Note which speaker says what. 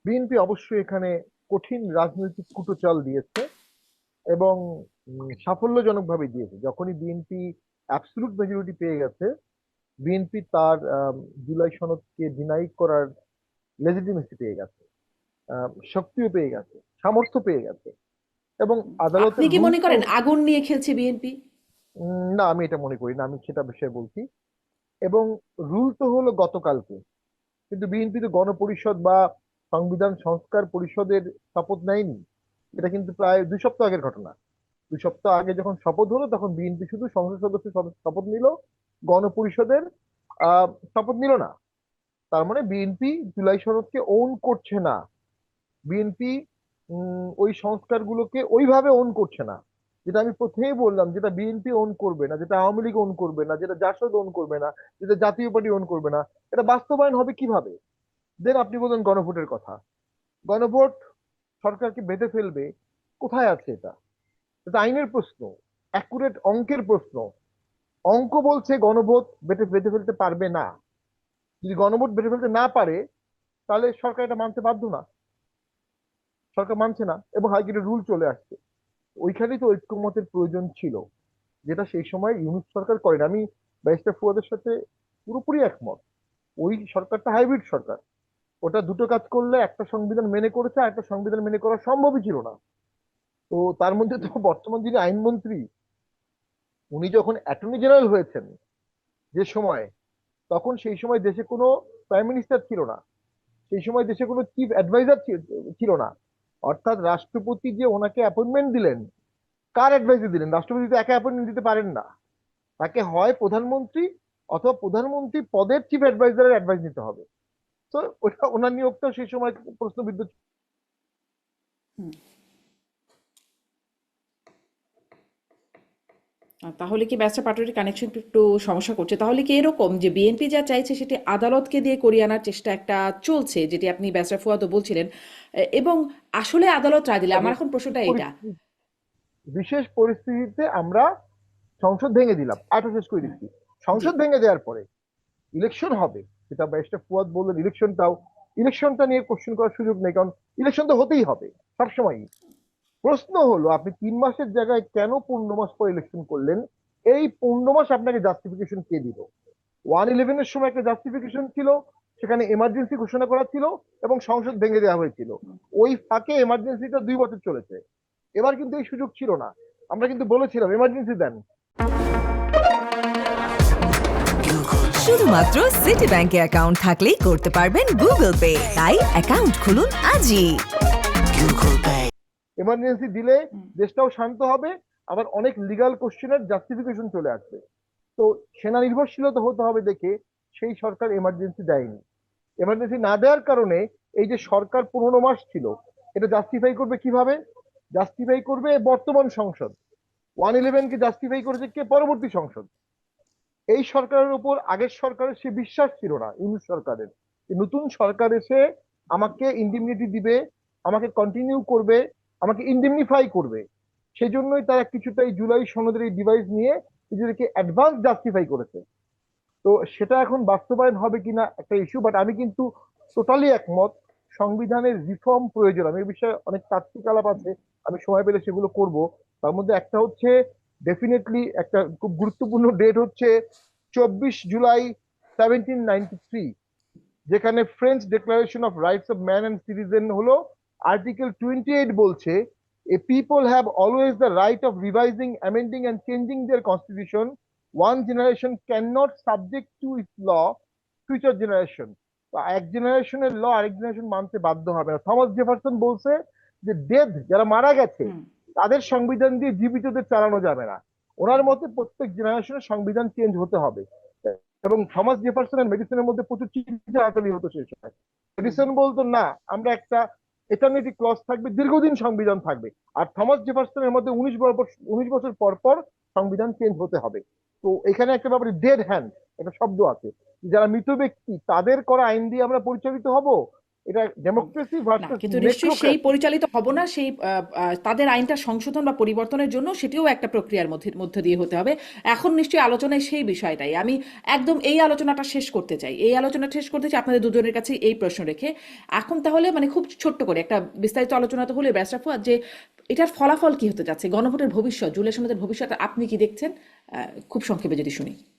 Speaker 1: BNP অবশ্যই এখানে কঠিন রাজনৈতিক কুটচাল দিয়েছে এবং সাফল্যজনকভাবে দিয়েছে। যখনই বিএনপি অ্যাবসলুট মেজরিটি পেয়ে গেছে, বিএনপি তার জুলাই সনদকে ডিনাই করার লেজিটিমেসি পেয়ে গেছে, শক্তিও পেয়ে গেছে, সামর্থ্য পেয়ে গেছে এবং
Speaker 2: আপনি
Speaker 1: আদালতের
Speaker 2: কি
Speaker 1: রুল
Speaker 2: মনে
Speaker 1: তো।
Speaker 2: করেন আগুন নিয়ে খেলছে বিএনপি?
Speaker 1: না, আমি এটা মনে করি না, আমি সেটা বিষয়ে বলছি। এবং রুল তো হলো গতকালকে, কিন্তু বিএনপি তো গণপরিষদ বা সংবিধান সংস্কার পরিষদের শপথ নেয়নি। এটা কিন্তু প্রায় 2 সপ্তাহ আগের ঘটনা। 2 সপ্তাহ আগে যখন শপথ হলো তখন বিএনপি শুধু সংসদ সদস্য শপথ নিল, গণপরিষদের শপথ নিল না। তার মানে বিএনপি জুলাই সনদকে ওন করছে না। বিএনপি ওই সংস্কারগুলোকে ওইভাবে ওন করছে না। যেটা আমি প্রথমেই বললাম, যেটা বিএনপি ওন করবে না, যেটা আওয়ামী লীগ ওন করবে না, যেটা জাসদ ওন করবে না, যেটা জাতীয় পার্টি ওন করবে না, এটা বাস্তবায়ন হবে কিভাবে? দেন আপনি বলেন গণভোটের কথা। গণভোট সরকারকে বেঁধে ফেলবে, কোথায় আছে এটা? এটা আইনের প্রশ্ন, অ্যাকুরেট অঙ্কের প্রশ্ন। অঙ্ক বলছে গণভোট বেঁধে বেঁধে ফেলতে পারবে না। যদি গণভোট বেঁধে ফেলতে না পারে, তাহলে সরকার এটা মানতে বাধ্য না। সরকার মানছে না এবং হাইকোর্টের রুল চলে আসছে। ওইখানেই তো ঐক্যমতের প্রয়োজন ছিল, যেটা সেই সময় ইউনিট সরকার করেন। আমি ব্যারিস্টার ফুয়াদের সাথে পুরোপুরি একমত। ওই সরকারটা হাইব্রিড সরকার। ওটা দুটো কাজ করলে, একটা সংবিধান মেনে করেছে আর একটা সংবিধান মেনে করা সম্ভবই ছিল না। তো তার মধ্যে তো বর্তমান যিনি আইনমন্ত্রী, উনি যখন অ্যাটর্নি জেনারেল হয়েছেন যে সময়, তখন সেই সময় দেশে কোনো প্রাইম মিনিস্টার ছিল না। সেই সময় দেশে কোনো চিফ অ্যাডভাইজার ছিল না। অর্থাৎ রাষ্ট্রপতি যে ওনাকে অ্যাপয়েন্টমেন্ট দিলেন, কার অ্যাডভাইসে দিলেন? রাষ্ট্রপতি তো একা অ্যাপয়েন্টমেন্ট দিতে পারেন না। তাকে হয় প্রধানমন্ত্রী অথবা প্রধানমন্ত্রী পদের চিফ অ্যাডভাইজারের অ্যাডভাইস নিতে হবে। তো ওটা ওনার নিয়োগটা সেই সময় প্রশ্নবিদ্ধ ছিল।
Speaker 2: তাহলে কি ব্যাচটা পাটুরির কানেকশন একটু সমস্যা করছে? তাহলে কি এরকম যে বিএনপি যা চাইছে সেটি আদালতকে দিয়ে করিয়ে আনার চেষ্টা একটা চলছে, যেটি আপনি ব্যাচটা ফুয়াদও বলছিলেন, এবং আসলে আদালত রায় দিলে, আমার এখন প্রশ্নটা এইটা।
Speaker 1: বিশেষ পরিস্থিতিতে আমরা সংসদ ভেঙে দিলাম, আটা শেষ করে দিচ্ছি।
Speaker 2: জি।
Speaker 1: সংসদ ভেঙে দেওয়ার পরে ইলেকশন হবে, যেটা ব্যারিস্টার ফুয়াদ বললেন। ইলেকশনটা নিয়ে কোশ্চেন করার সুযোগ নেই, কারণ ইলেকশন তো হতেই হবে সবসময়। প্রশ্ন হলো, আপনি 3 মাসের জায়গায় কেন 15 মাস পর ইলেকশন করলেন? এই 15 মাস আপনাকে জাস্টিফিকেশন কে দিল? 111-এর সময় একটা জাস্টিফিকেশন ছিল, সেখানে এমার্জেন্সি ঘোষণা করা ছিল এবং সংসদ ভেঙে দেওয়া হয়েছিল। ওই ফাঁকে এমার্জেন্সিটা 2 বছর চলেছে। এবার কিন্তু এই সুযোগ ছিল না। আমরা কিন্তু বলেছিলাম এমার্জেন্সি দেন।
Speaker 3: শুধুমাত্র সিটি ব্যাংকে অ্যাকাউন্ট থাকলেই করতে পারবেন গুগল পে। তাই অ্যাকাউন্ট খুলুন আজই।
Speaker 1: এমার্জেন্সি দিলে দেশটাও শান্ত হবে, আবার অনেক লিগাল কোশ্চেনের জাস্টিফিকেশন চলে আসবে। তো সেনা নির্ভরশীলতা হতে হবে দেখে সেই সরকার এমার্জেন্সি দেয়নি। এমার্জেন্সি না দেওয়ার কারণে এই যে সরকার 15 মাস ছিল, এটা জাস্টিফাই করবে কিভাবে? জাস্টিফাই করবে বর্তমান সংসদ। 111-কে জাস্টিফাই করেছে কে? পরবর্তী সংসদ। এই সরকারের উপর আগের সরকারের সে বিশ্বাস ছিল না, ইউনিট সরকারের। নতুন সরকার এসে আমাকে ইন্ডিমনিটি দিবে, আমাকে কন্টিনিউ করবে, আমাকে ইন্ডিমনিফাই করবে। সেই জন্যই তারা কিছুটা এই জুলাই সনদের এই ডিভাইস নিয়ে নিজেদেরকে অ্যাডভান্স জাস্টিফাই করেছে। তো সেটা এখন বাস্তবায়ন হবে কিনা একটা ইস্যু, বাট আমি কিন্তু টোটালি একমত, সংবিধানের রিফর্ম প্রয়োজন। আমি এই বিষয়ে অনেক তাত্ত্বিক আলাপ আছে, আমি সময় পেলে সেগুলো করব। তার মধ্যে একটা হচ্ছে, ডেফিনেটলি একটা খুব গুরুত্বপূর্ণ ডেট হচ্ছে 24 জুলাই 1793, যেখানে French declaration of rights of man and citizen হলো আর্টিকেল 28 বলছে, a people have always the right of revising, amending and changing their constitution. One generation can not subject to its law future generation. এক জেনারেশনের ল আরেক generation মানতে বাধ্য হবে না। Thomas Jefferson বলছে যে ডেথ, যারা মারা গেছে
Speaker 2: হুম।
Speaker 1: তাদের সংবিধান দিয়ে জীবিতদের চালানো যাবে না। ওনার মতে প্রত্যেক জেনারেশনের সংবিধান চেঞ্জ হতে হবে। এবং থমাস জেফারসন আর মেডিসনের মধ্যে প্রচুর চিন্তাচালি হতো সেই সময়। মেডিসন বলতো না, আমরা একটা এটার্নিটি ক্লজ থাকবে, দীর্ঘদিন সংবিধান থাকবে। আর থমাস জেফারসনের মধ্যে 19 বছর পর পর সংবিধান চেঞ্জ হতে হবে। তো এখানে একটা ব্যাপারে ডেড হ্যান্ড একটা শব্দ আছে, যারা মৃত ব্যক্তি তাদের করা আইন দিয়ে আমরা পরিচালিত হব, এটা ডেমোক্রেসি
Speaker 2: না
Speaker 1: ভার্সেস
Speaker 2: কিন্তু নিশ্চয়ই সেই
Speaker 1: মেক্রোক্রেসি।
Speaker 2: পরিচালিত হব না, সেই তাদের আইনটা সংশোধন বা পরিবর্তনের জন্য সেটিও একটা প্রক্রিয়ার মধ্যে দিয়ে হতে হবে। এখন নিশ্চয়ই আলোচনায় সেই বিষয়টাই আমি একদম এই আলোচনাটা শেষ করতে চাই, এই আলোচনাটা শেষ করতে চাই আপনাদের দুজনের কাছে এই প্রশ্ন রেখে। এখন তাহলে মানে খুব ছোট্ট করে একটা বিস্তারিত আলোচনা তো হলে ব্যাসরা ফুয়াদ, যে এটার ফলাফল কি হতে যাচ্ছে, গণভোটের ভবিষ্যৎ, জুলাই সনদের ভবিষ্যৎ আপনি কি দেখছেন? খুব সংক্ষেপে যদি শুনি।